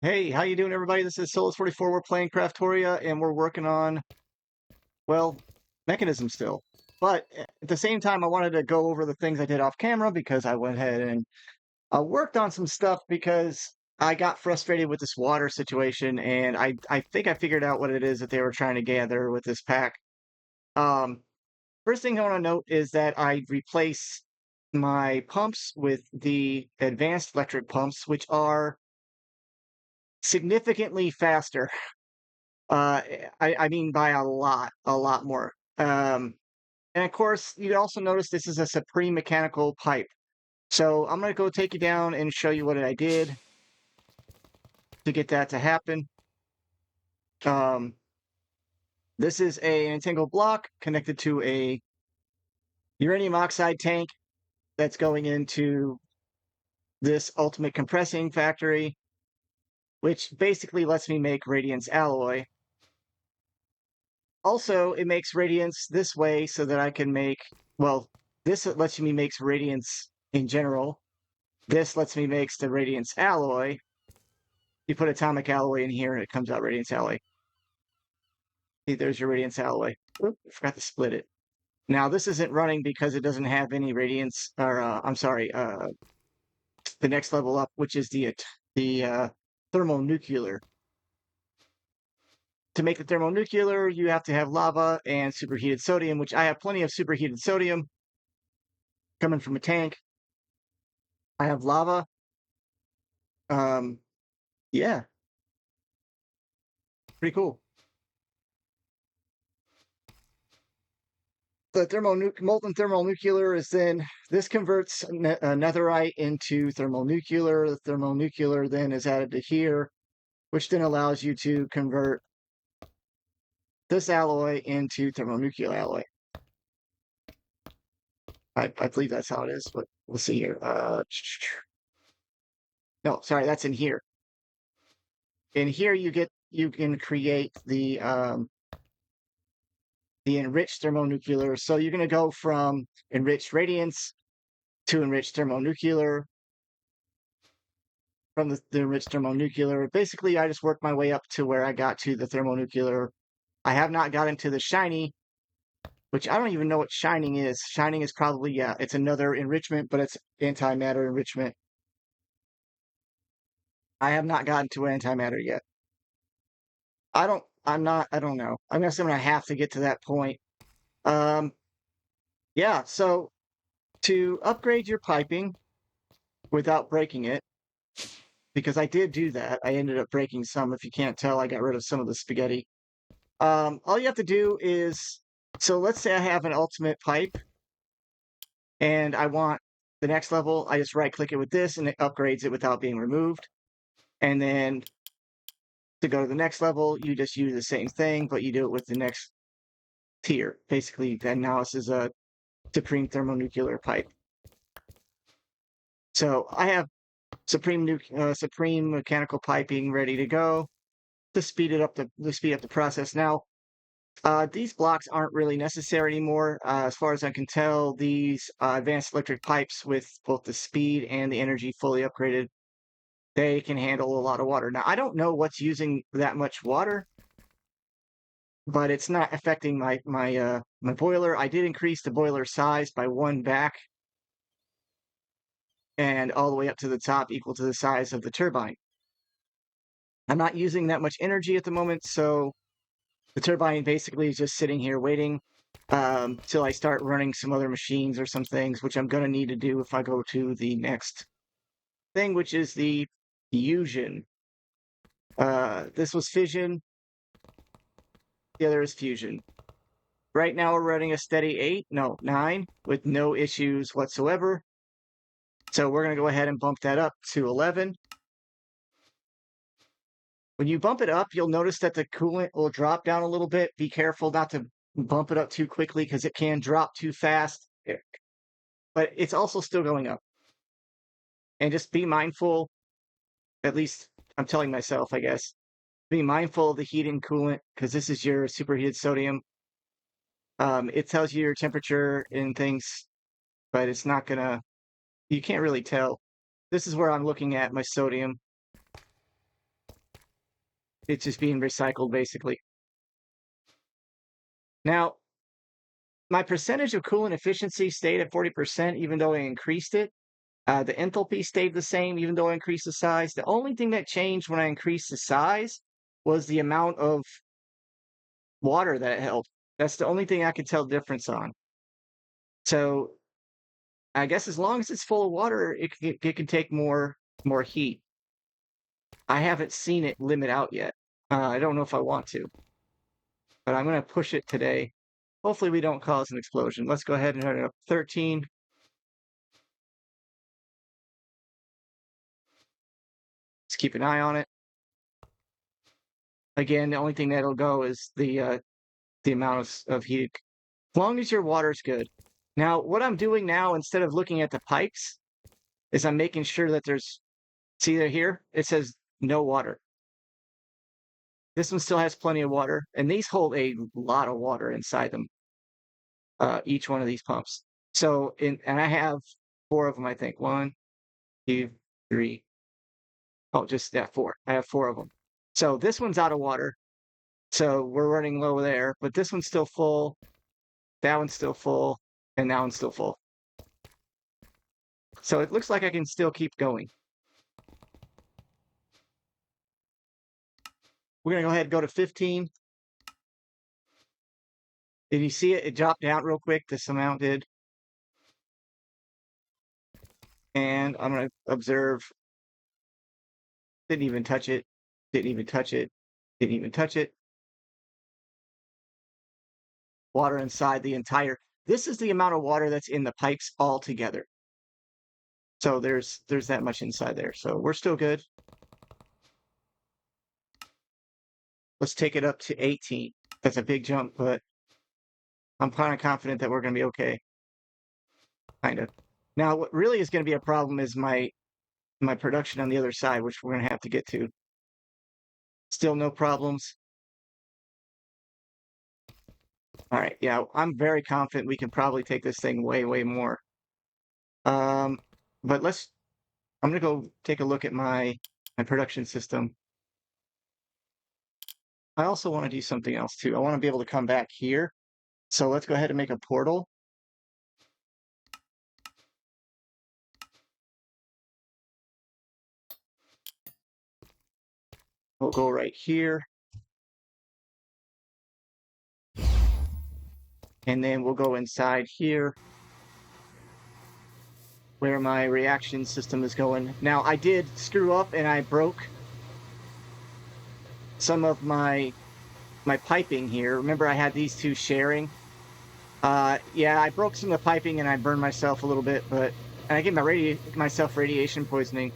Hey, how you doing, everybody? This is Solus44. We're playing Craftoria, and we're working on, well, Mekanism still. But at the same time, I wanted to go over the things I did off camera because I went ahead and worked on some stuff because I got frustrated with this water situation, and I think I figured out what it is that they were trying to gather with this pack. Um, First thing I want to note is that I replace my pumps with the advanced electric pumps, which are significantly faster. I mean by a lot more. And of course, you also notice this is a supreme mechanical pipe. So I'm gonna go take you down and show you what I did to get that to happen. Um, this is an entangled block connected to a uranium oxide tank that's going into this ultimate compressing factory, which basically lets me make radiance alloy. Also, it makes radiance this way so that I can make, well, this lets me make radiance in general. This lets me make the radiance alloy. You put atomic alloy in here and it comes out radiance alloy. See, there's your radiance alloy. Oop, I forgot to split it. Now, this isn't running because it doesn't have any radiance, or I'm sorry, the next level up, which is the thermonuclear. To make the thermonuclear, you have to have lava and superheated sodium, which I have plenty of superheated sodium coming from a tank. I have lava. Um, yeah, pretty cool. The molten thermonuclear is then, this converts netherite into thermonuclear. The thermonuclear then is added to here, which then allows you to convert this alloy into thermonuclear alloy. I believe that's how it is, but we'll see here. No, sorry, that's in here. In here, you can create the enriched thermonuclear. So you're going to go from enriched radiance to enriched thermonuclear, from the enriched thermonuclear. Basically, I just worked my way up to where I got to the thermonuclear. I have not gotten to the shiny, which I don't even know what shining is. Shining is probably, yeah, it's another enrichment, but it's antimatter enrichment. I have not gotten to antimatter yet. I don't know. I'm guessing I'm gonna have to get to that point. Um, yeah, so to upgrade your piping without breaking it, because I did do that. I ended up breaking some. If you can't tell, I got rid of some of the spaghetti. All you have to do is, so let's say I have an ultimate pipe and I want the next level. I just right click it with this and it upgrades it without being removed. And then to go to the next level, you just use the same thing, but you do it with the next tier. Basically, then now this is a supreme thermonuclear pipe. So I have supreme mechanical piping ready to go to speed it up to speed up the process. Now, these blocks aren't really necessary anymore. As far as I can tell, these advanced electric pipes with both the speed and the energy fully upgraded, they can handle a lot of water. Now, I don't know what's using that much water, but it's not affecting my boiler. I did increase the boiler size by one back and all the way up to the top equal to the size of the turbine. I'm not using that much energy at the moment, so the turbine basically is just sitting here waiting till I start running some other machines or some things, which I'm going to need to do if I go to the next thing, which is the fusion. This was fission. The other is fusion. Right now we're running a steady 9 with no issues whatsoever. So we're going to go ahead and bump that up to 11. When you bump it up, you'll notice that the coolant will drop down a little bit. Be careful not to bump it up too quickly because it can drop too fast. But it's also still going up. And just be mindful, at least I'm telling myself, I guess, be mindful of the heat and coolant because this is your superheated sodium. It tells you your temperature and things, but it's not gonna, you can't really tell. This is where I'm looking at my sodium. it's just being recycled basically. Now, my percentage of coolant efficiency stayed at 40%, even though I increased it. The enthalpy stayed the same, even though I increased the size. The only thing that changed when I increased the size was the amount of water that it held. That's the only thing I could tell the difference on. So I guess as long as it's full of water, it can take more heat. I haven't seen it limit out yet. I don't know if I want to, but I'm going to push it today. Hopefully we don't cause an explosion. Let's go ahead and turn it up 13. Let's keep an eye on it. Again, the only thing that'll go is the amount of heat. As long as your water's good. Now, what I'm doing now, instead of looking at the pipes, is I'm making sure that there's, see here, it says no water. This one still has plenty of water, and these hold a lot of water inside them, each one of these pumps. So, and I have 4 of them, I think. 1, 2, 3. Oh, just that 4. I have 4 of them. So this one's out of water. So we're running low there, but this one's still full. That one's still full, and that one's still full. So it looks like I can still keep going. We're going to go ahead and go to 15. Did you see it? It dropped down real quick. This amount did. And I'm going to observe. Didn't even touch it. Didn't even touch it. Didn't even touch it. Water inside the entire. This is the amount of water that's in the pipes all together. So there's that much inside there. So we're still good. Let's take it up to 18. That's a big jump, but I'm kind of confident that we're going to be okay. Kind of. Now, what really is going to be a problem is my production on the other side, which we're going to have to get to. Still no problems. All right, yeah, I'm very confident we can probably take this thing way, way more. But I'm going to go take a look at my production system. I also want to do something else too. I want to be able to come back here. So let's go ahead and make a portal. We'll go right here. And then we'll go inside here where my reaction system is going. Now, I did screw up and I broke some of my piping here. Remember, I had these two sharing. Yeah, I broke some of the piping and I burned myself a little bit, and I gave myself radiation poisoning.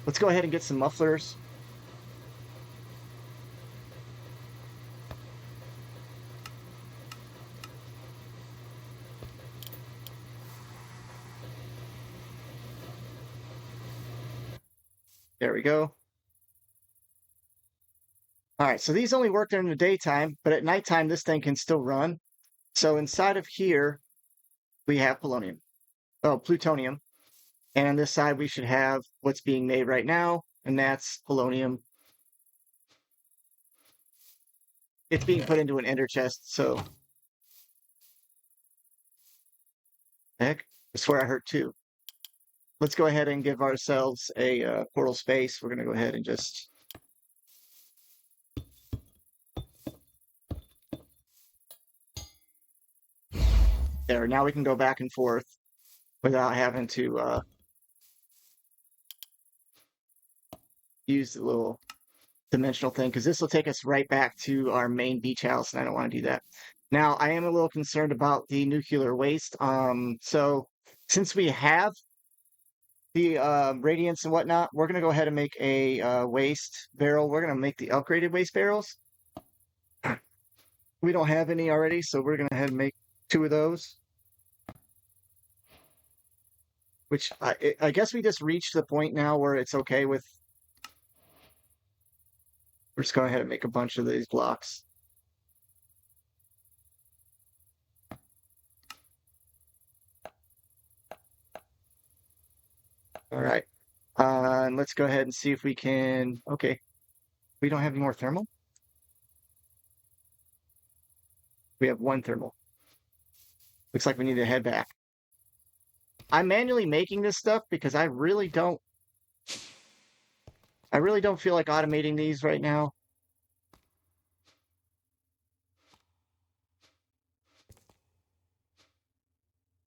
Let's go ahead and get some mufflers. There we go. All right, so these only work during the daytime, but at nighttime, this thing can still run. So inside of here, we have plutonium. And on this side, we should have what's being made right now, and that's polonium. It's being put into an ender chest, so. Heck, I swear I heard 2. Let's go ahead and give ourselves a portal space. We're going to go ahead and just. There, now we can go back and forth without having to use the little dimensional thing, because this will take us right back to our main beach house, and I don't want to do that. Now, I am a little concerned about the nuclear waste. So since we have the radiance and whatnot, we're going to go ahead and make a waste barrel. We're going to make the upgraded waste barrels. We don't have any already, so we're going to go ahead and make 2 of those. Which I guess we just reached the point now where it's okay with. We're just going ahead and make a bunch of these blocks. All right. And let's go ahead and see if we can. Okay. We don't have any more thermal? We have one thermal. Looks like we need to head back. I'm manually making this stuff because I really don't feel like automating these right now.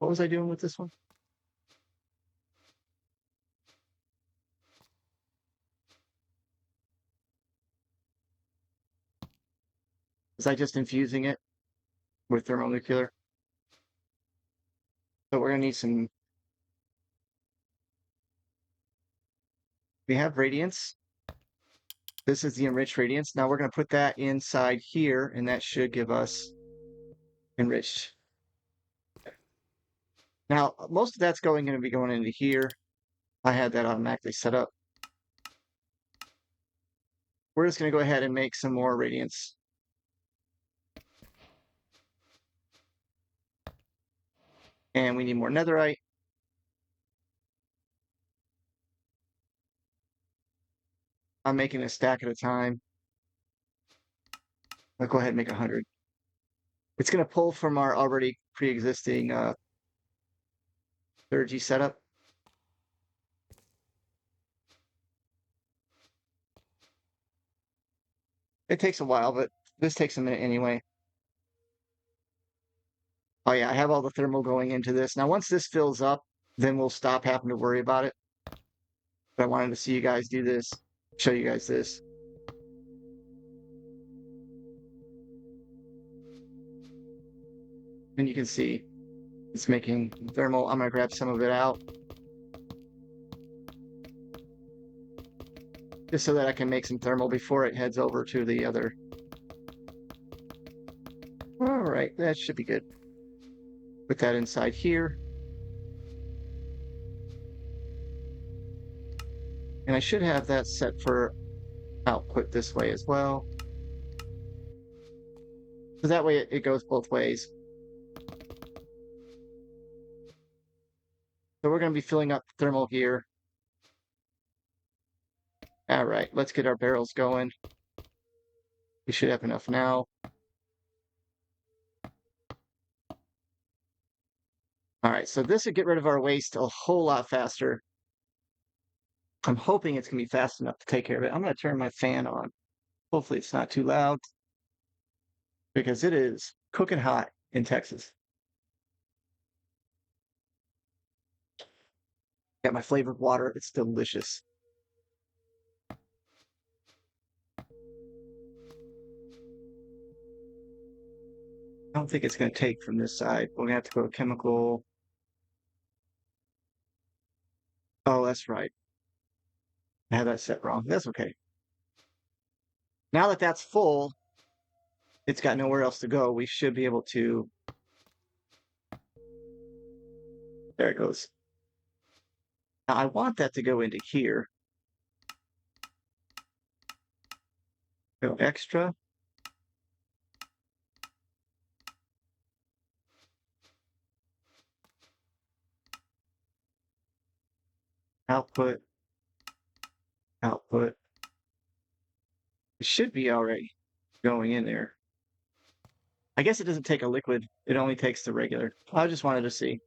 What was I doing with this one? Was I just infusing it with thermonuclear? So we're gonna need some. We have radiance. This is the enriched radiance. Now we're gonna put that inside here, and that should give us enriched. Now, most of that's going to be going into here. I had that automatically set up. We're just going to go ahead and make some more radiance. And we need more netherite. I'm making a stack at a time. I'll go ahead and make 100. It's going to pull from our already pre-existing Liturgy setup. It takes a while, but this takes a minute anyway. Oh yeah, I have all the thermal going into this. Now once this fills up, then we'll stop having to worry about it. But I wanted to see you guys do this, show you guys this. And you can see it's making thermal. I'm going to grab some of it out, just so that I can make some thermal before it heads over to the other. All right, that should be good. Put that inside here. And I should have that set for output this way as well. So that way it goes both ways. So we're going to be filling up thermal here. All right, let's get our barrels going. We should have enough now. All right, so this would get rid of our waste a whole lot faster. I'm hoping it's going to be fast enough to take care of it. I'm going to turn my fan on. Hopefully it's not too loud, because it is cooking hot in Texas. Got my flavored water. It's delicious. I don't think it's going to take from this side. We're going to have to go to chemical. Oh, that's right. I had that set wrong. That's okay. Now that that's full, it's got nowhere else to go. We should be able to. There it goes. Now I want that to go into here. Go extra. Output. Output. It should be already going in there. I guess it doesn't take a liquid. It only takes the regular. I just wanted to see.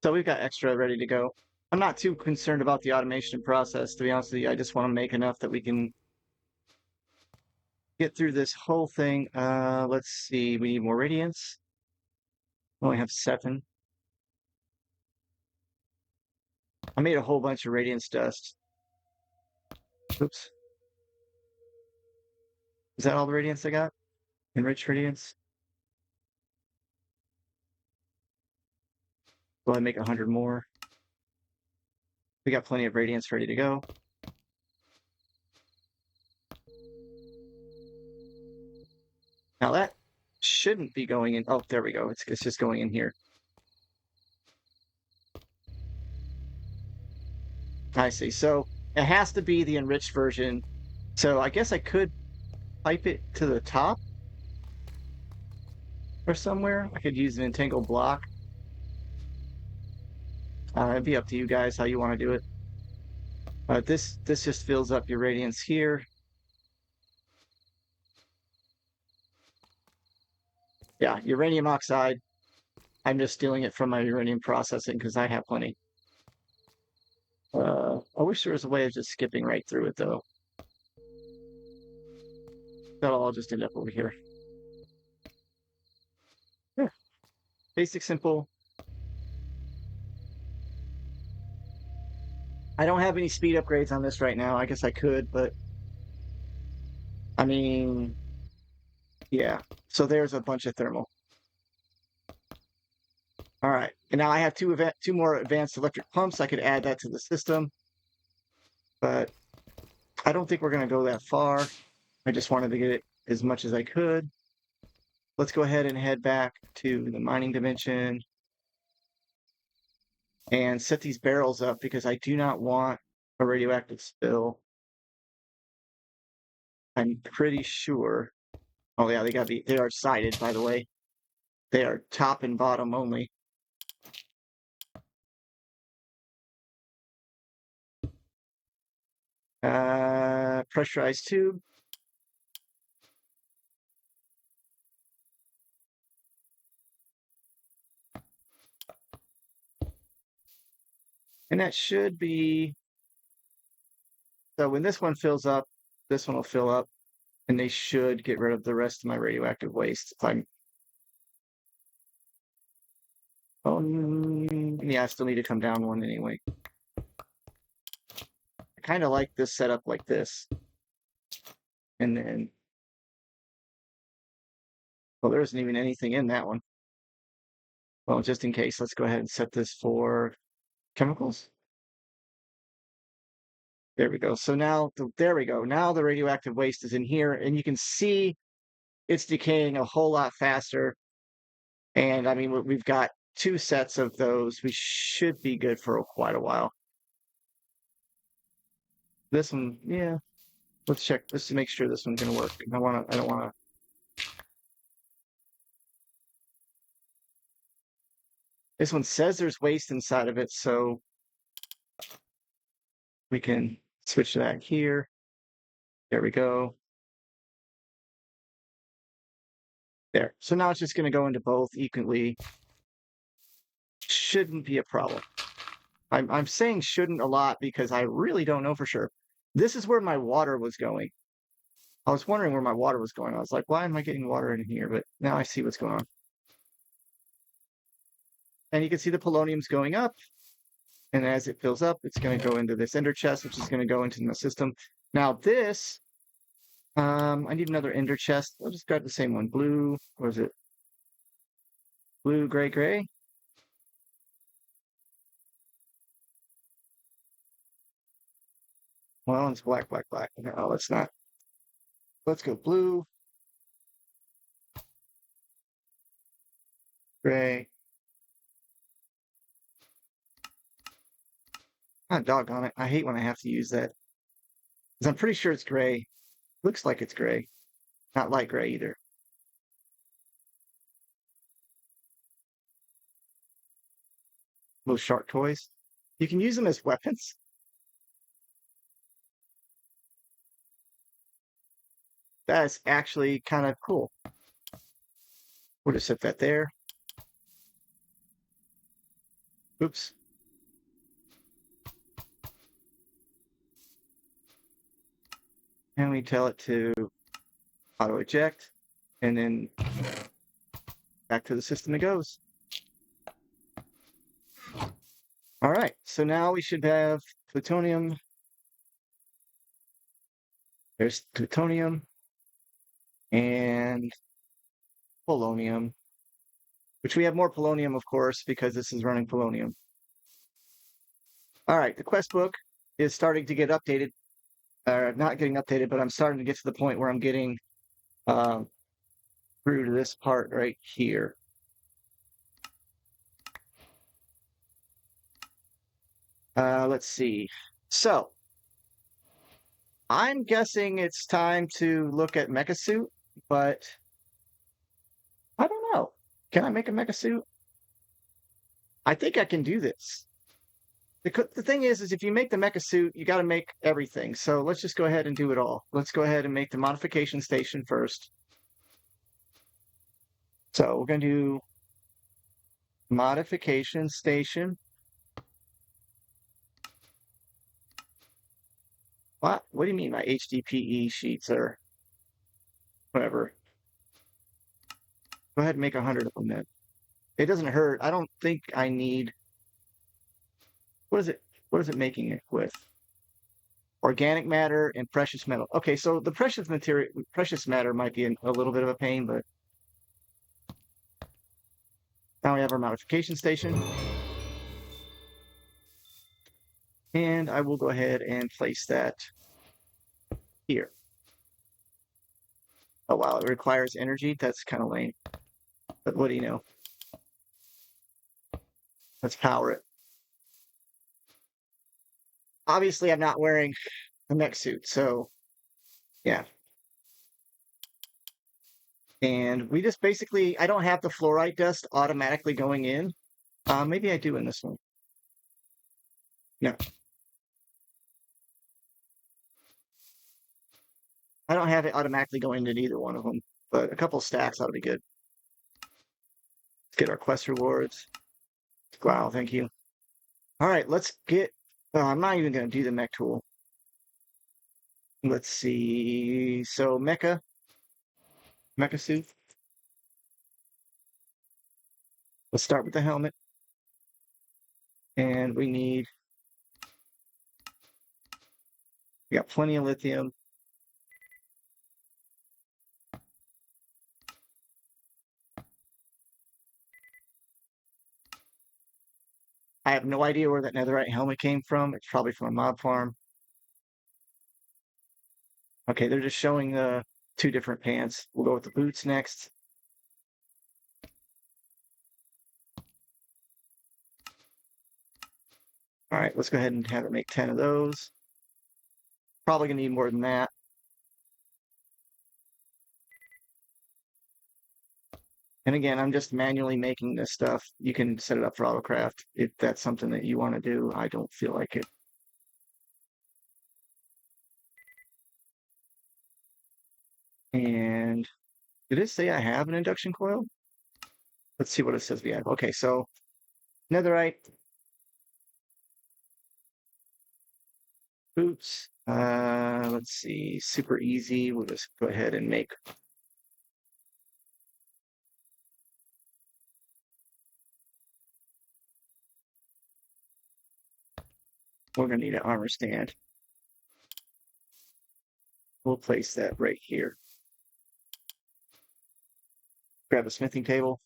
So we've got extra ready to go. I'm not too concerned about the automation process, to be honest with you. I just want to make enough that we can get through this whole thing. Let's see. We need more radiance. We only have 7. I made a whole bunch of radiance dust. Oops. Is that all the radiance I got? Enriched radiance? Will I make 100 more? We got plenty of radiance ready to go. Now that shouldn't be going in. Oh, there we go. It's just going in here. I see. So it has to be the enriched version. So I guess I could pipe it to the top or somewhere. I could use an entangled block. It'd be up to you guys how you want to do it. This just fills up your radiance here. Yeah, uranium oxide. I'm just stealing it from my uranium processing because I have plenty. I wish there was a way of just skipping right through it, though. That'll all just end up over here. Yeah. Basic, simple. I don't have any speed upgrades on this right now. I guess I could, but I mean, yeah. So there's a bunch of thermal. All right, and now I have two more advanced electric pumps. I could add that to the system, but I don't think we're going to go that far. I just wanted to get it as much as I could. Let's go ahead and head back to the mining dimension and set these barrels up because I do not want a radioactive spill. I'm pretty sure. Oh yeah, they are sided, by the way. They are top and bottom only. Pressurized tube. And that should be, so when this one fills up, this one will fill up, and they should get rid of the rest of my radioactive waste. If I'm, yeah, I still need to come down one anyway. I kind of like this setup like this. And then, well, there isn't even anything in that one. Well, just in case, let's go ahead and set this for chemicals. There we go. So now, there we go. Now the radioactive waste is in here, and you can see it's decaying a whole lot faster. And I mean, we've got 2 sets of those. We should be good for quite a while. This one, yeah. Let's check. Let's make sure this one's gonna work. I don't wanna. This one says there's waste inside of it, so we can switch that here. There we go. There. So now it's just gonna go into both equally. Shouldn't be a problem. I'm saying shouldn't a lot because I really don't know for sure. This is where my water was going. I was wondering where my water was going. I was like, why am I getting water in here? But now I see what's going on. And you can see the polonium's going up. And as it fills up, it's going to go into this ender chest, which is going to go into the system. Now this, I need another ender chest. I'll just grab the same one. Blue, what is it? Blue, gray, gray. Well, it's black, black, black. No, let's not. Let's go blue, gray. Ah, doggone it. I hate when I have to use that. Because I'm pretty sure it's gray. Looks like it's gray. Not light gray either. Little shark toys. You can use them as weapons. That is actually kind of cool. We'll just set that there. Oops. And we tell it to auto eject, and then back to the system it goes. All right, so now we should have plutonium. There's plutonium and polonium, which we have more polonium, of course, because this is running polonium. All right, the quest book is starting to get updated, or not getting updated, but I'm starting to get to the point where I'm getting through to this part right here. Let's see. So I'm guessing it's time to look at mecha suit, but I don't know. Can I make a mecha suit? I think I can do this. The thing is if you make the mecha suit, you got to make everything. So let's just go ahead and do it all. Let's go ahead and make the modification station first. So we're going to do modification station. What? What do you mean my HDPE sheets are whatever? Go ahead and make 100 of them then. It doesn't hurt. I don't think I need. What is it? What is it making it with? Organic matter and precious metal. Okay, so the precious matter might be a little bit of a pain, but now we have our modification station. And I will go ahead and place that here. Oh, wow, it requires energy. That's kind of lame. But what do you know? Let's power it. Obviously, I'm not wearing a mech suit, so yeah. And we just basically, I don't have the fluorite dust automatically going in. Maybe I do in this one. No. I don't have it automatically going in either one of them, but a couple stacks ought to be good. Let's get our quest rewards. Wow, thank you. All right, let's get, I'm not even going to do the mech tool. Let's see. So mecha suit. Let's start with the helmet. And we got plenty of lithium. I have no idea where that netherite helmet came from. It's probably from a mob farm. Okay, they're just showing the two different pants. We'll go with the boots next. All right, let's go ahead and have it make 10 of those. Probably gonna need more than that. And again, I'm just manually making this stuff. You can set it up for autocraft if that's something that you want to do. I don't feel like it. And did it say I have an induction coil? Let's see what it says we have. Okay, so netherite, boots. Let's see, super easy. We'll just go ahead and make. We're gonna need an armor stand. We'll place that right here. Grab a smithing table.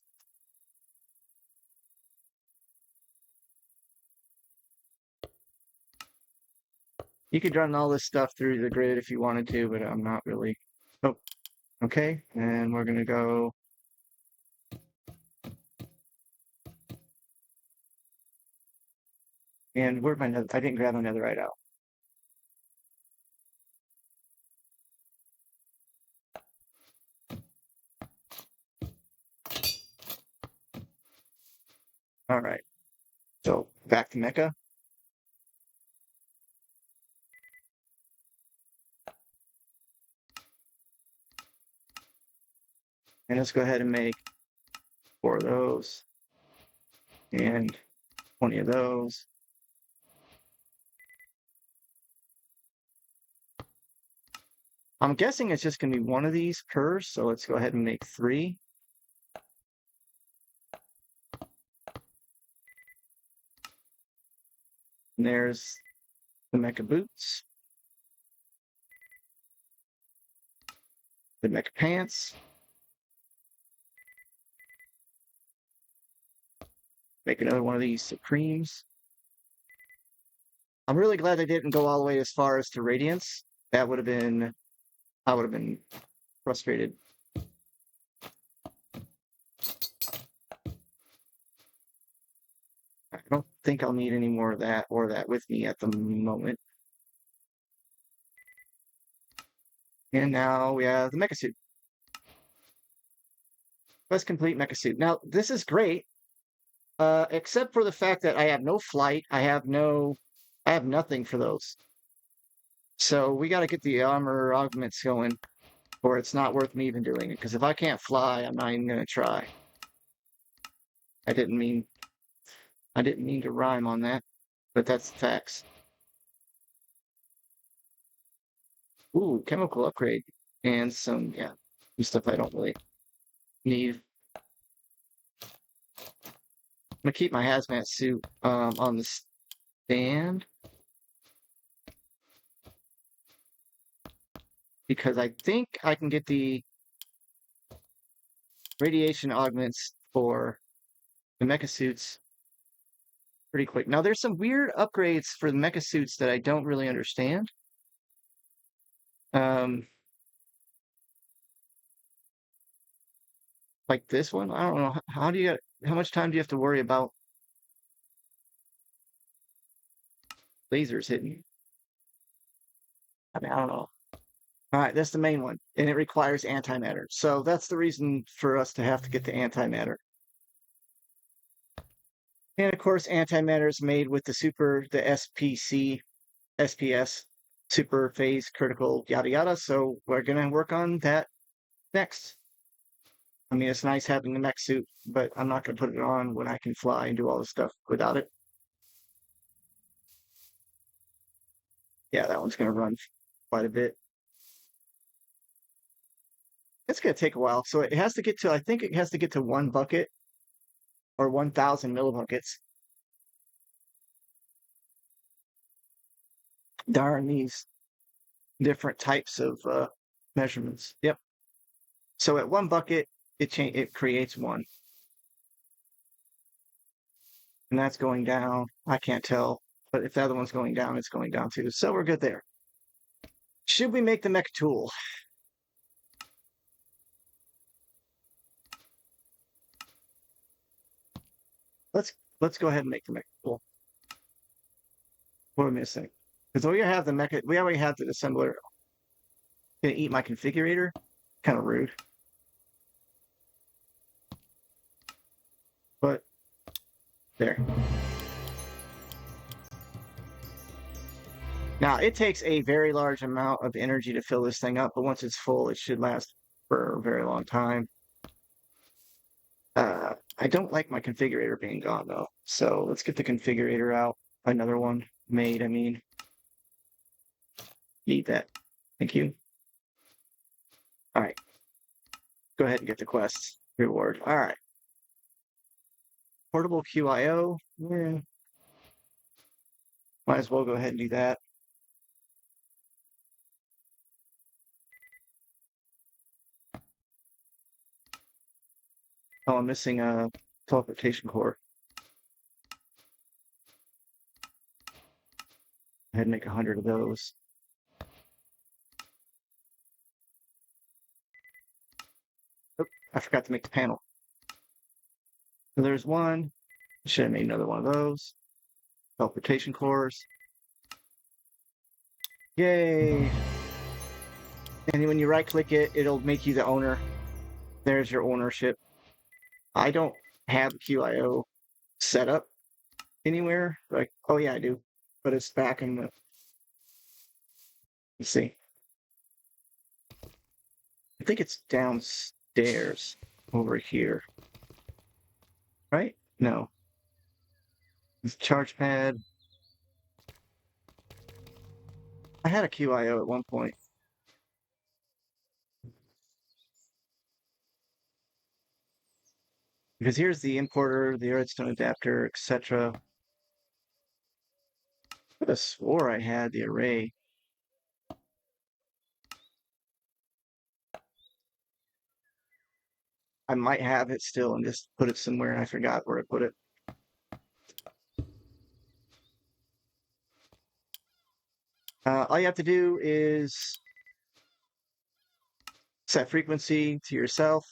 You could run all this stuff through the grid if you wanted to, but I'm not really. Oh, okay. And we're gonna go. And where'd my I didn't grab my netherite out. All right. So back to Meka. And let's go ahead and make 4 of those. And 20 of those. I'm guessing it's just going to be one of these per, so let's go ahead and make 3. And there's the Meka boots. The Meka pants. Make another one of these Supremes. I'm really glad they didn't go all the way as far as to Radiance. That would have been, I would have been frustrated. I don't think I'll need any more of that or that with me at the moment. And now we have the Mecha suit. Let's complete Mecha suit. Now, this is great Except for the fact that I have no flight, I have nothing for those. So we got to get the armor augments going, or it's not worth me even doing it. Because if I can't fly, I'm not even gonna try. I didn't mean to rhyme on that, but that's the facts. Ooh, chemical upgrade and some some stuff I don't really need. I'm gonna keep my hazmat suit on the stand because I think I can get the radiation augments for the mecha suits pretty quick. Now there's some weird upgrades for the mecha suits that I don't really understand. Um, like this one, I don't know. How much time do you have to worry about lasers hitting you? I mean, I don't know. All right, that's the main one, and it requires antimatter. So that's the reason for us to have to get the antimatter. And of course, antimatter is made with the SPC, SPS, super phase critical, yada yada. So we're gonna work on that next. I mean, it's nice having the mech suit, but I'm not gonna put it on when I can fly and do all this stuff without it. Yeah, that one's gonna run quite a bit. It's gonna take a while. So it has to get to, I think it has to get to 1 bucket or 1,000 millibuckets. Darn these different types of measurements. Yep. So at 1 bucket, it creates one, and that's going down. I can't tell, but if the other one's going down, it's going down too. So we're good there. Should we make the mech tool? Let's go ahead and make the mech tool. What am I missing? Because we have the mecha. We already have the assembler. Gonna eat my configurator. Kind of rude. But there. Now it takes a very large amount of energy to fill this thing up, but once it's full, it should last for a very long time. I don't like my configurator being gone though, so let's get the configurator out. Another one made, I mean. Need that. Thank you. All right. Go ahead and get the quest reward. All right. Portable QIO. Yeah. Might as well go ahead and do that. Oh, I'm missing a teleportation core. I had to make 100 of those. Oh, I forgot to make the panel. So there's one. Should have made another one of those. Teleportation cores. Yay! And when you right click it, it'll make you the owner. There's your ownership. I don't have QIO set up anywhere. Like, oh yeah, I do. But it's back in the. Let's see. I think it's downstairs over here. Right? No. It's charge pad. I had a QIO at one point. Because here's the importer, the redstone adapter, etc. I could have swore I had the array. I might have it still and just put it somewhere and I forgot where I put it. All you have to do is set frequency to yourself.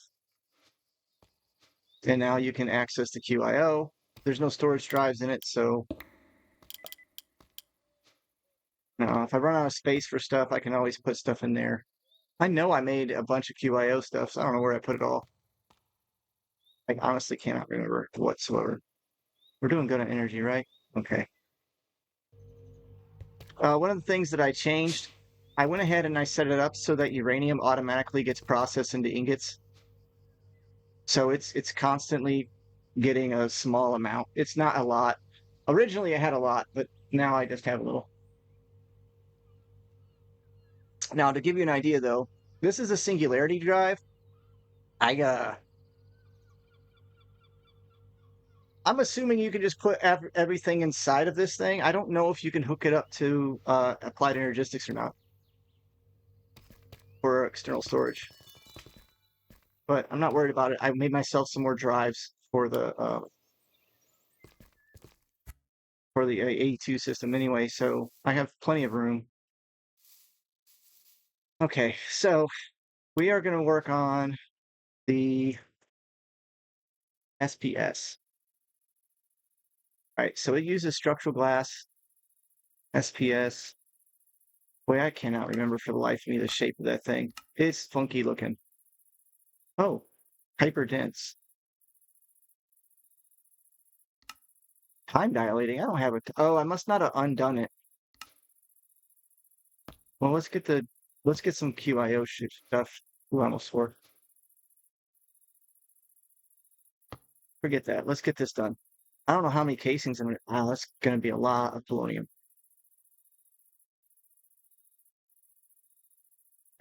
And now you can access the QIO. There's no storage drives in it, so if I run out of space for stuff, I can always put stuff in there. I know I made a bunch of QIO stuff, so I don't know where I put it all. I honestly cannot remember whatsoever. We're doing good on energy, right? Okay. One of the things that I changed, I went ahead and I set it up so that uranium automatically gets processed into ingots. So it's constantly getting a small amount. It's not a lot. Originally I had a lot, but now I just have a little. Now to give you an idea though, this is a singularity drive. I I'm assuming you can just put everything inside of this thing. I don't know if you can hook it up to applied energistics or not for external storage, but I'm not worried about it. I made myself some more drives for the A2 system anyway, so I have plenty of room. Okay, so we are going to work on the SPS. All right, so it uses structural glass, SPS. Boy, I cannot remember for the life of me the shape of that thing. It's funky looking. Oh, hyper dense. Time dilating. I don't have it. Oh, I must not have undone it. Well, let's get some QIO stuff. Ooh, I almost swore. Forget that. Let's get this done. I don't know how many casings in it. Wow, that's going to be a lot of polonium.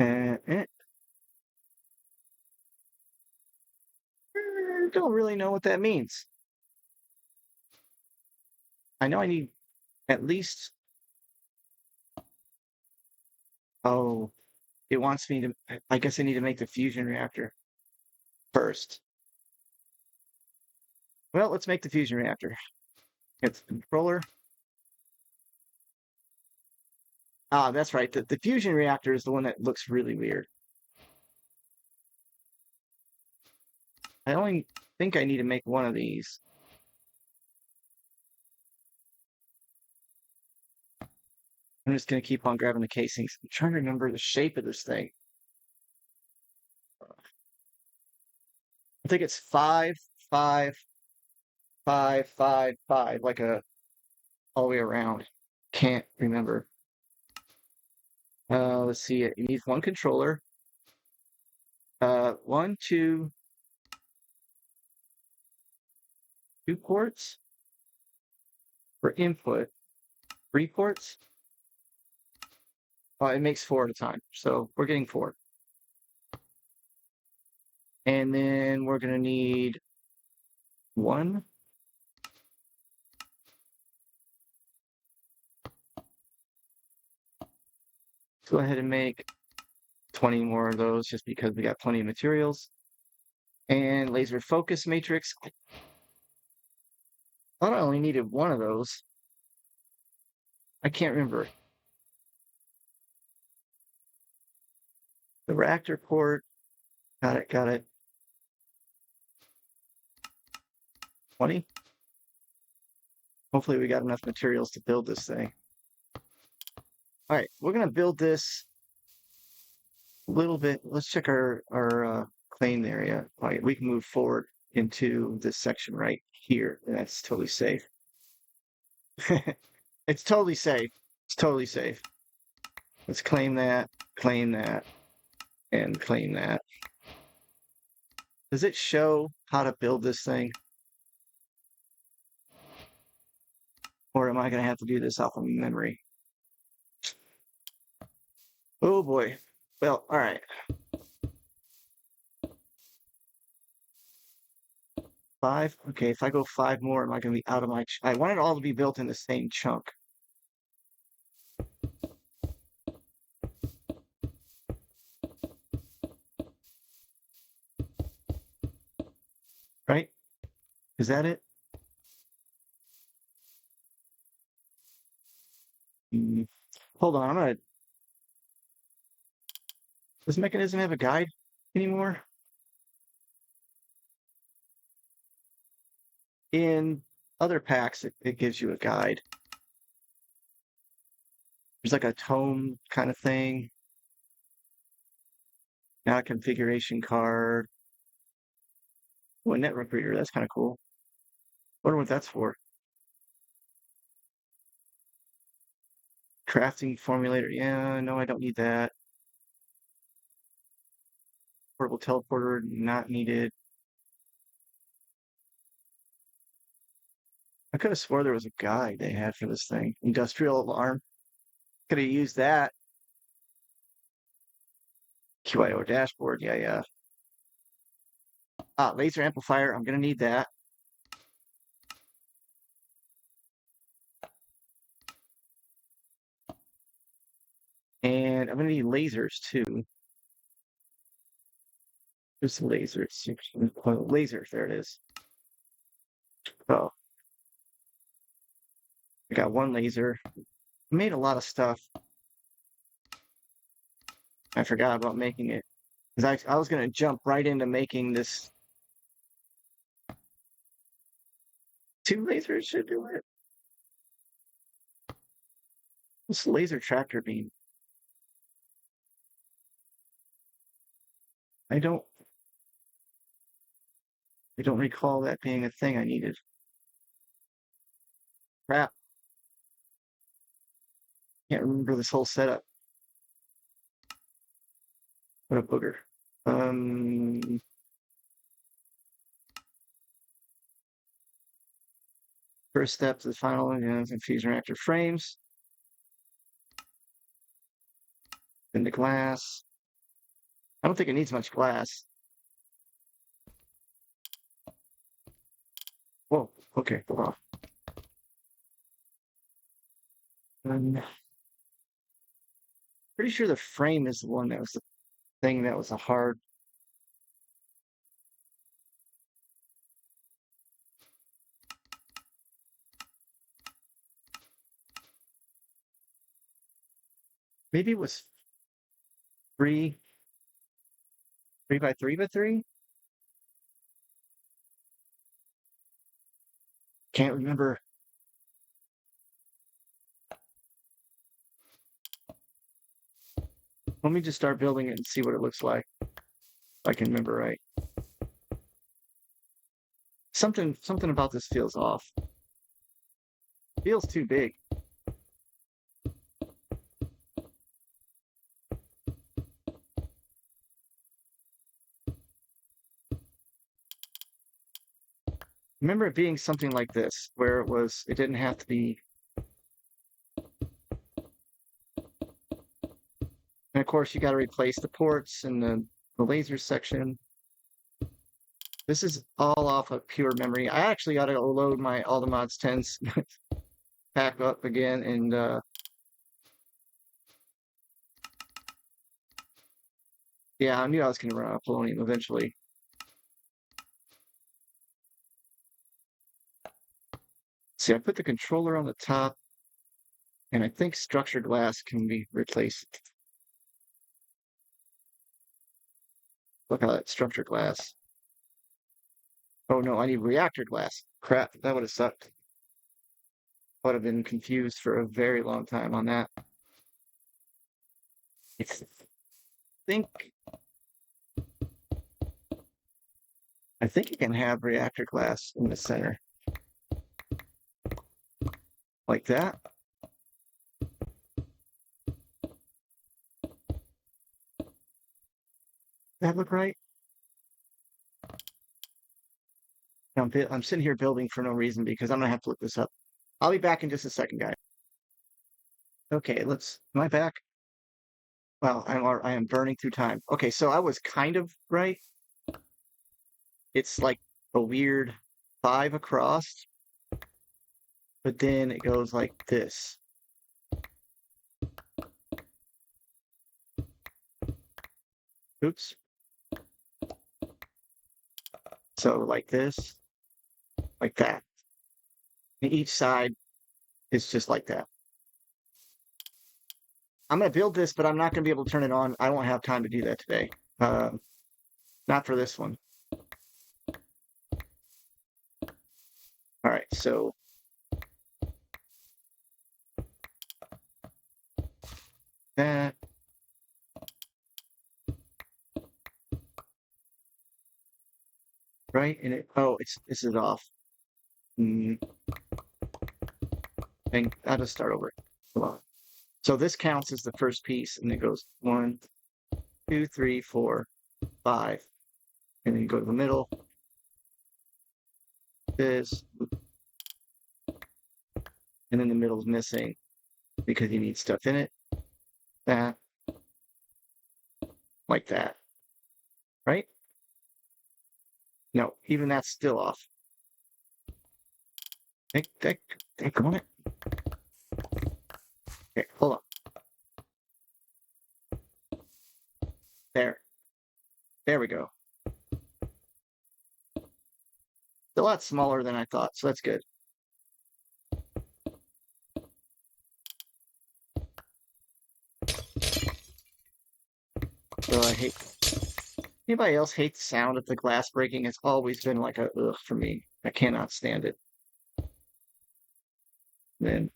And don't really know what that means. I know I need at least. Oh, it wants me to. I guess I need to make the fusion reactor first. Well, let's make the fusion reactor. It's the controller. Ah, that's right. The fusion reactor is the one that looks really weird. I only think I need to make one of these. I'm just going to keep on grabbing the casings. I'm trying to remember the shape of this thing. I think it's 5, 5, 5, 5, 5, like a all the way around. Can't remember. Let's see. It needs one controller. One, two ports for input. 3 ports. It makes 4 at a time, so we're getting 4. And then we're going to need 1. Go ahead and make 20 more of those just because we got plenty of materials. And laser focus matrix. I thought I only needed 1 of those. I can't remember. The reactor port. Got it, got it. 20. Hopefully we got enough materials to build this thing. All right, we're going to build this a little bit. Let's check our claim area. All right, we can move forward into this section right here. That's totally safe. It's totally safe. It's totally safe. Let's claim that, and claim that. Does it show how to build this thing? Or am I going to have to do this off of memory? Oh boy. Well, all right. 5. Okay, if I go 5 more, am I going to be out of my... I want it all to be built in the same chunk. Right? Is that it? Hold on, I'm gonna... Does Mekanism have a guide anymore? In other packs, it gives you a guide. There's like a tome kind of thing. Now a configuration card. Oh, a network reader, that's kind of cool. Wonder what that's for. Crafting formulator. Yeah, no, I don't need that. Portable teleporter, not needed. I could have swore there was a guide they had for this thing. Industrial alarm. Could have used that. QIO dashboard. Yeah, yeah. Laser amplifier. I'm going to need that. And I'm going to need lasers too. There's the lasers. Oh, lasers. There it is. Oh, I got one laser. I made a lot of stuff. I forgot about making it. Because I was going to jump right into making this. Two lasers should do it. This laser tractor beam. I don't recall that being a thing I needed. Crap. Can't remember this whole setup. What a booger. First step to the final, fusion reactor frames. Then the glass. I don't think it needs much glass. Whoa, okay, hold on. Pretty sure the frame is the one that was the thing that was a hard. Maybe it was 3 by 3 by 3. Can't remember. Let me just start building it and see what it looks like. If I can remember right. Something about this feels off. Feels too big. Remember it being something like this, where it didn't have to be. And of course, you got to replace the ports and the laser section. This is all off of pure memory. I actually got to load my all the mods 10s pack up again and yeah, I knew I was going to run out of polonium eventually. See, I put the controller on the top, and I think structured glass can be replaced. Look at that structured glass. Oh no, I need reactor glass. Crap, that would have sucked. I would have been confused for a very long time on that. I think you can have reactor glass in the center. Like that. That look right? I'm sitting here building for no reason because I'm gonna have to look this up. I'll be back in just a second, guys. Okay, am I back? Well, I am burning through time. Okay, so I was kind of right. It's like a weird 5 across, but then it goes like this. Oops. So like this, like that. And each side is just like that. I'm going to build this, but I'm not going to be able to turn it on. I won't have time to do that today. Not for this one. All right, so that. Right, and this is off. And I'll just start over. Hold on. So this counts as the first piece, and it goes 1, 2, 3, 4, 5, and then you go to the middle. This, and then the middle is missing because you need stuff in it. That, like that, right? No, even that's still off. Think on it. Okay, hold on. There we go. It's a lot smaller than I thought, so that's good. So I hate. Anybody else hate the sound of the glass breaking? It's always been like a ugh for me. I cannot stand it. Then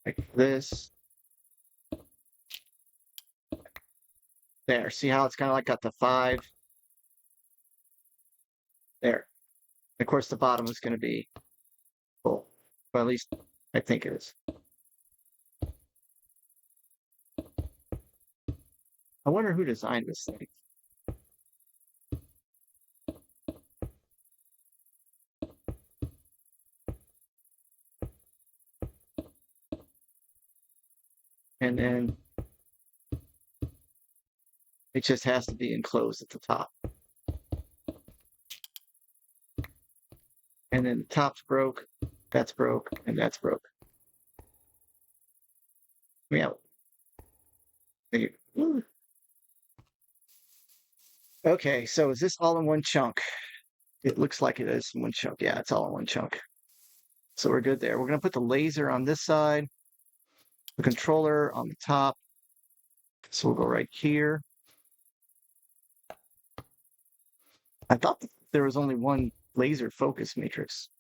like this. There. See how it's kind of like got the 5? There. Of course, the bottom is going to be full. Well, at least I think it is. I wonder who designed this thing. And then it just has to be enclosed at the top. And then the top's broke, that's broke, and that's broke. Yeah. Okay, so is this all in one chunk? It looks like it is in one chunk. Yeah, it's all in one chunk. So we're good there. We're going to put the laser on this side, the controller on the top. So we'll go right here. I thought there was only one laser focus matrix.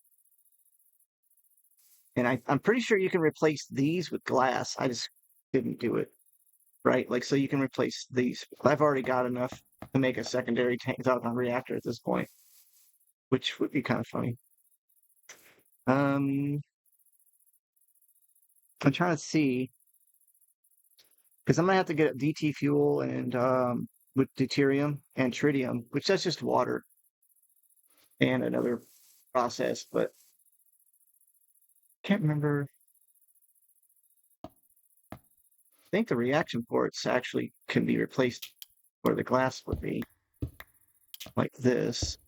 And I'm pretty sure you can replace these with glass. I just didn't do it. Right? Like, so you can replace these. I've already got enough to make a secondary tank on reactor at this point, which would be kind of funny. I'm trying to see, because I'm gonna have to get DT fuel and with deuterium and tritium, which that's just water and another process, but can't remember. I think the reaction ports actually can be replaced where the glass would be, like this.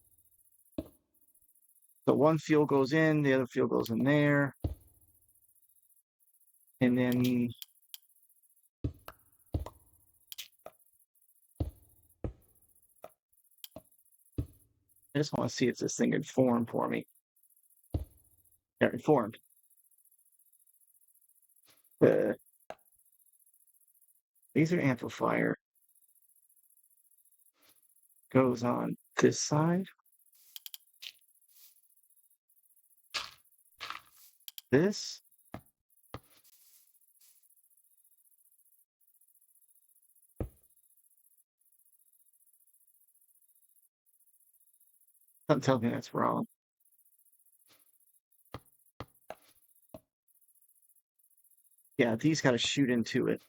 So one fuel goes in, the other fuel goes in there. And then I just want to see if this thing can form for me. Yeah, it formed. The laser amplifier goes on this side. This. Don't tell me that's wrong. Yeah, these got to shoot into it.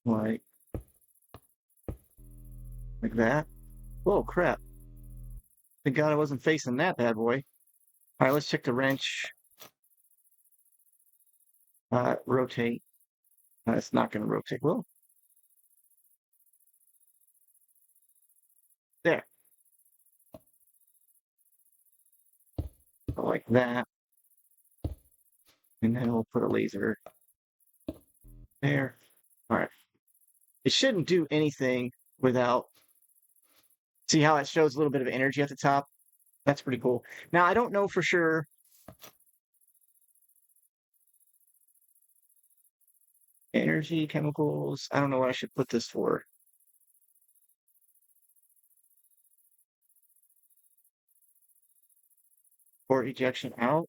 Like that. Whoa, crap. Thank God I wasn't facing that bad boy. All right, let's check the wrench. Rotate. It's not going to rotate. Well, there. Like that. And then we'll put a laser there. All right. It shouldn't do anything without. See how it shows a little bit of energy at the top? That's pretty cool. Now, I don't know for sure. Energy, chemicals. I don't know what I should put this for. For ejection out.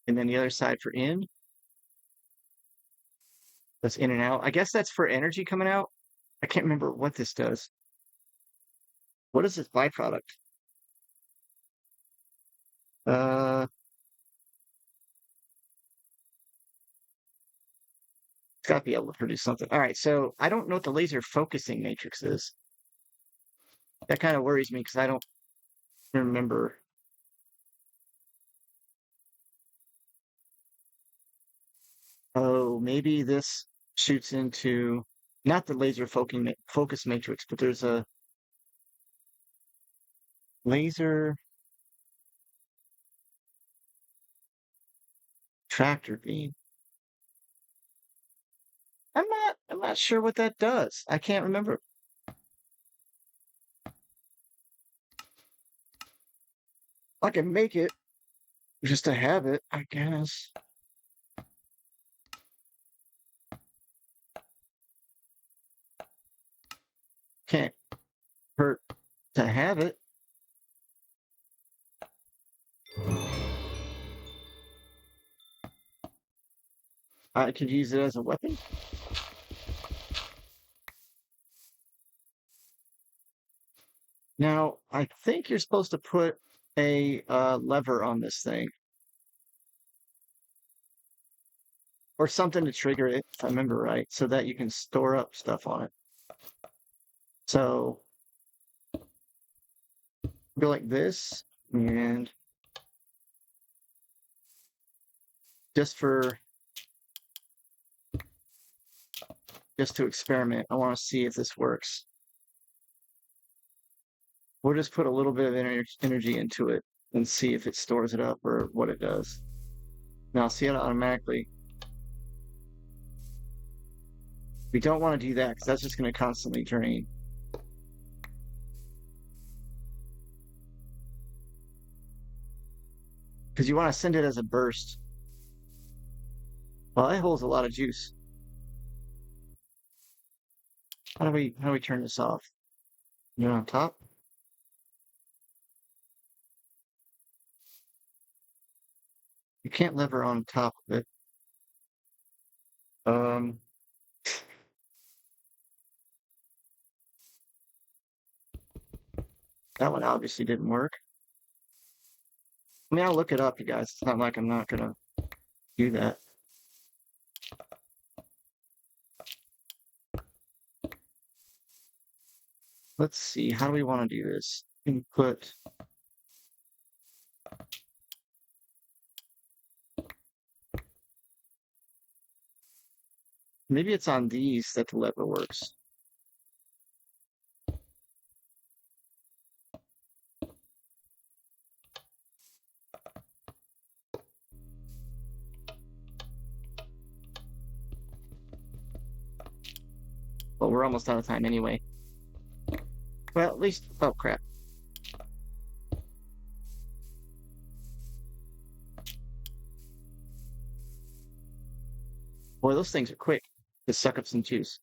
And then the other side for in. That's in and out. I guess that's for energy coming out. I can't remember what this does. What is this byproduct? Uh, it's got to be able to produce something. All right, so I don't know what the laser focusing matrix is. That kind of worries me because I don't remember. Oh, maybe this shoots into not the laser focus matrix, but there's a laser tractor beam. I'm not sure what that does. I can't remember. I can make it just to have it, I guess. Can't hurt to have it. I could use it as a weapon. Now, I think you're supposed to put a lever on this thing or something to trigger it, if I remember right, so that you can store up stuff on it. So go like this, and just to experiment, I want to see if this works. We'll just put a little bit of energy into it and see if it stores it up or what it does. Now, see it automatically. We don't want to do that because that's just going to constantly drain. Because you want to send it as a burst. Well, that holds a lot of juice. How do we turn this off? You're on top? You can't lever on top of it. Um, that one obviously didn't work. I mean, I'll look it up, you guys. It's not like I'm not gonna do that. Let's see, how do we want to do this? Input. Maybe it's on these that the lever works. Well, we're almost out of time anyway. Well, at least, oh crap. Boy, those things are quick to suck up some juice.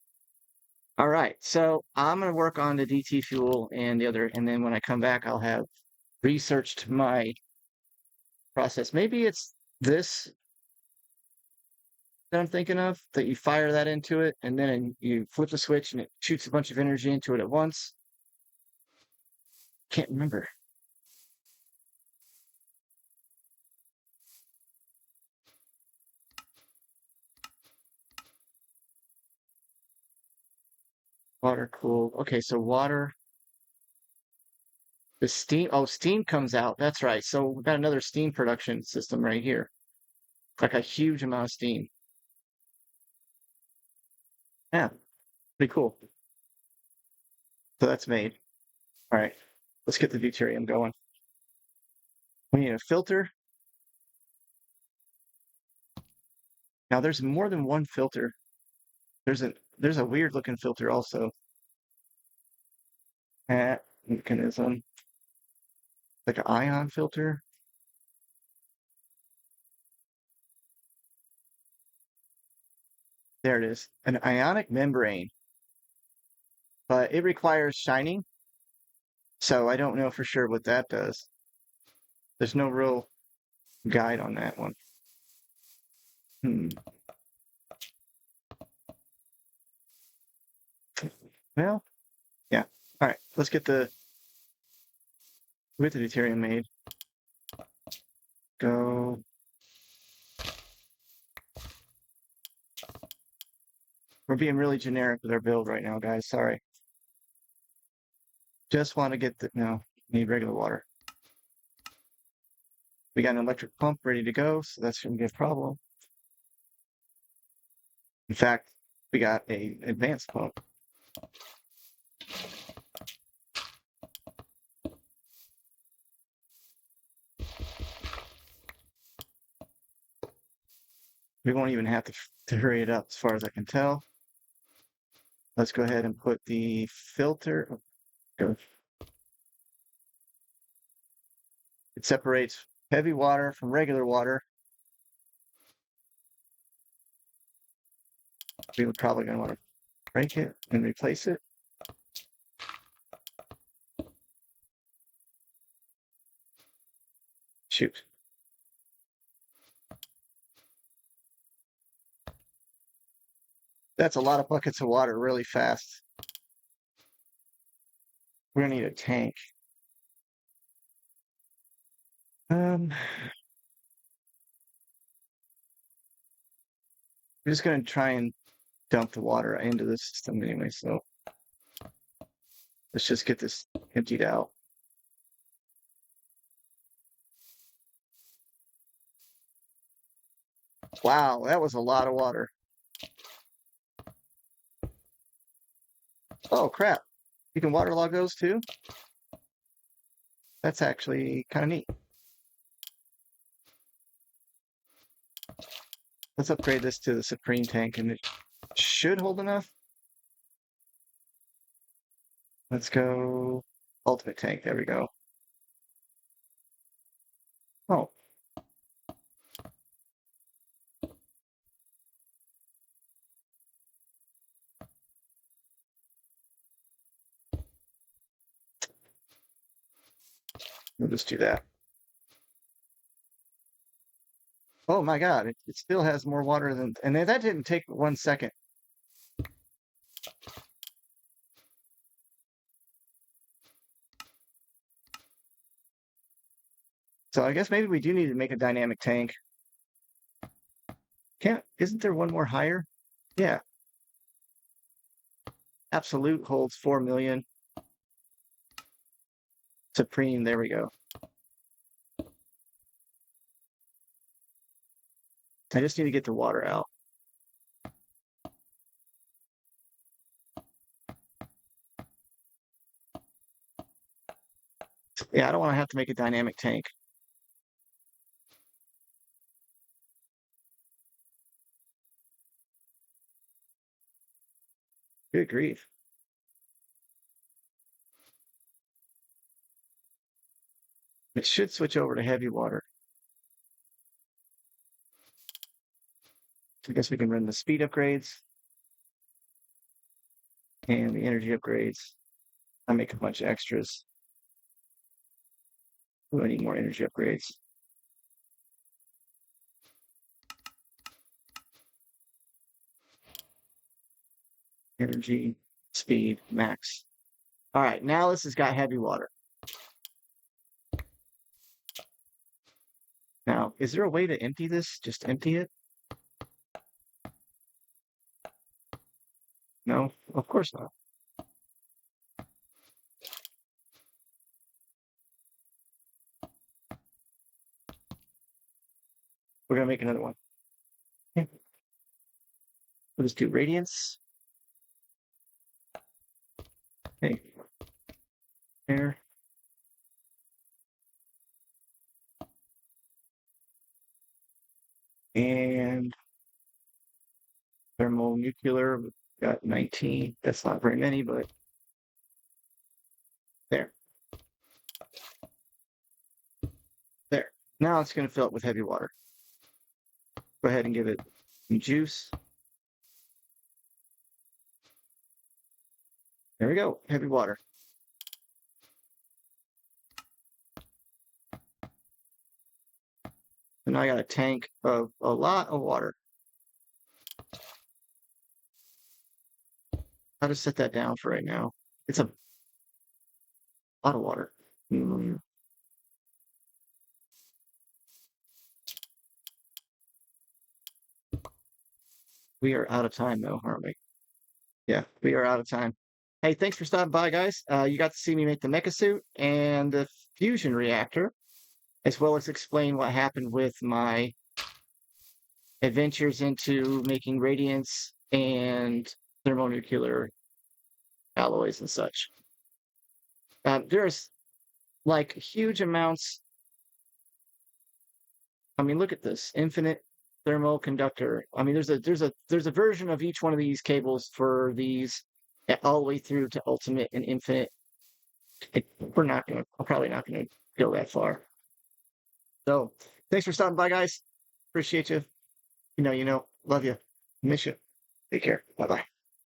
All right, so I'm gonna work on the DT fuel and the other, and then when I come back, I'll have researched my process. Maybe it's this that I'm thinking of, that you fire that into it, and then you flip the switch and it shoots a bunch of energy into it at once. Can't remember. Water cooled. Okay, so water. The steam. Oh, steam comes out. That's right. So we've got another steam production system right here. Like a huge amount of steam. Yeah, pretty cool. So that's made. All right, let's get the deuterium going. We need a filter. Now there's more than one filter. There's a weird looking filter also. Mechanism. Like an ion filter. There it is. An ionic membrane. But it requires shining. So I don't know for sure what that does. There's no real guide on that one. Hmm. Well, yeah. All right, let's get the deuterium made. Go. We're being really generic with our build right now, guys. Sorry. Just want to get the no. Need regular water. We got an electric pump ready to go, so that shouldn't be a problem. In fact, we got a advanced pump. We won't even have to hurry it up as far as I can tell. Let's go ahead and put the filter. It separates heavy water from regular water. We were probably going to want to break it and replace it. Shoot. That's a lot of buckets of water really fast. We're going to need a tank. I'm just going to try and dump the water into the system anyway, so let's just get this emptied out. Wow, that was a lot of water. Oh, crap. You can waterlog those too? That's actually kind of neat. Let's upgrade this to the Supreme tank, and it should hold enough. Let's go Ultimate tank. There we go. Oh. We'll just do that. Oh my God, it still has more water than, and that didn't take 1 second. So I guess maybe we do need to make a dynamic tank. Isn't there one more higher? Yeah. Absolute holds 4 million. Supreme, there we go. I just need to get the water out. Yeah, I don't want to have to make a dynamic tank. Good grief. It should switch over to heavy water. I guess we can run the speed upgrades and the energy upgrades. I make a bunch of extras. Ooh, I need more energy upgrades. Energy, speed, max. All right, now this has got heavy water. Now, is there a way to empty this? Just empty it? No, of course not. We're gonna make another one. Okay. We'll just do radiance. Okay. There. And thermonuclear, we've got 19. That's not very many, but there. There. Now it's gonna fill it with heavy water. Go ahead and give it some juice. There we go, heavy water. And now I got a tank of a lot of water. I'll just set that down for right now. It's a lot of water. Mm. We are out of time though, aren't we? Yeah, we are out of time. Hey, thanks for stopping by, guys. You got to see me make the mecha suit and the fusion reactor, as well as explain what happened with my adventures into making radiance and thermonuclear alloys and such. There's like huge amounts. I mean, look at this infinite thermal conductor. I mean, there's a version of each one of these cables for these all the way through to ultimate and infinite. I'm probably not gonna go that far. So thanks for stopping by, guys. Appreciate you. You know, love you. Miss you. Take care. Bye bye.